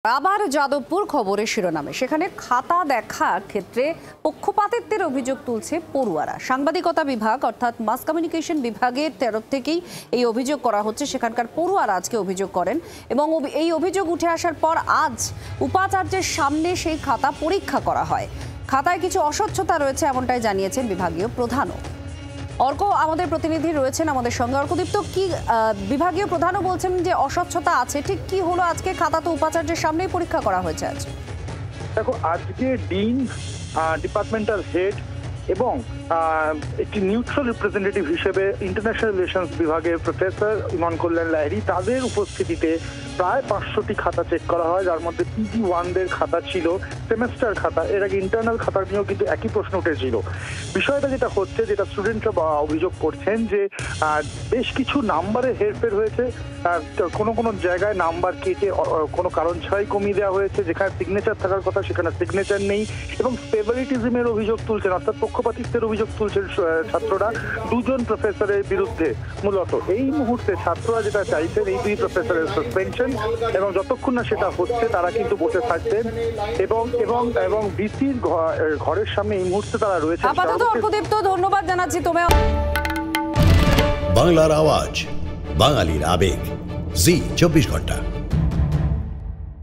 আবার যাদবপুর খবরের শিরোনামে সেখানে খাতা দেখার ক্ষেত্রে পক্ষপাতিত্বের অভিযোগ তুলছে পড়ুয়ারা। সাংবাদিকতা বিভাগ অর্থাৎ মাস কমিউনিকেশন বিভাগের তরফ থেকেই এই অভিযোগ করা হচ্ছে। সেখানকার পড়ুয়ারা আজকে অভিযোগ করেন এবং এই অভিযোগ উঠে আসার পর আজ উপাচার্যের সামনে সেই খাতা পরীক্ষা করা হয়। খাতায় কিছু অস্বচ্ছতা রয়েছে এমনটাই জানিয়েছেন বিভাগীয় প্রধানও। অর্ক আমাদের প্রতিনিধি রয়েছেন আমাদের সঙ্গে। অর্কদীপ্ত, কি বিভাগীয় প্রধানও বলছেন যে অস্বচ্ছতা আছে, ঠিক কি হলো আজকে? খাতা তো উপাচার্যের সামনেই পরীক্ষা করা হয়েছে আজ। দেখো, আজকে ডিন, ডিপার্টমেন্টাল হেড এবং একটি নিউট্রাল রিপ্রেজেন্টেটিভ হিসেবে ইন্টারন্যাশনাল রিলেশনস বিভাগের প্রফেসর ইমন কল্যাণ লাহিড়ী, তাদের উপস্থিতিতে প্রায় 500টি খাতা চেক করা হয়, যার মধ্যে PG 1দের খাতা ছিল, সেমেস্টার খাতা। এর আগে ইন্টারনাল খাতা নিয়েও কিন্তু একই প্রশ্ন উঠেছিল। বিষয়টা যেটা হচ্ছে, যেটা স্টুডেন্টরা অভিযোগ করছেন যে বেশ কিছু নাম্বারে হেরফের হয়েছে। কোনো কোনো জায়গায় নাম্বার কেটে কোনো কারণ ছাড়াই কমিয়ে দেওয়া হয়েছে, যেখানে সিগনেচার থাকার কথা সেখানে সিগনেচার নেই, এবং ফেভারিটিজমের অভিযোগ তুলছেন, অর্থাৎ পক্ষপাতিত্বের অভিযোগ তুলছেন ছাত্ররা দুজন প্রফেসরের বিরুদ্ধে। মূলত এই মুহূর্তে ছাত্ররা যেটা চাইছেন, এই দুই প্রফেসরের সাসপেনশন, এবং যতক্ষণ না সেটা হচ্ছে তারা কিন্তু বসে থাকবেন এবং এবং ভিসির ঘরের সামনে এই মুহূর্তে তারা রয়েছে। আপাতত অর্কদীপ্ত, ধন্যবাদ জানাচ্ছি তোমায়। বাংলার আওয়াজ, বাঙালির আবেগ, জি 24 ঘন্টা।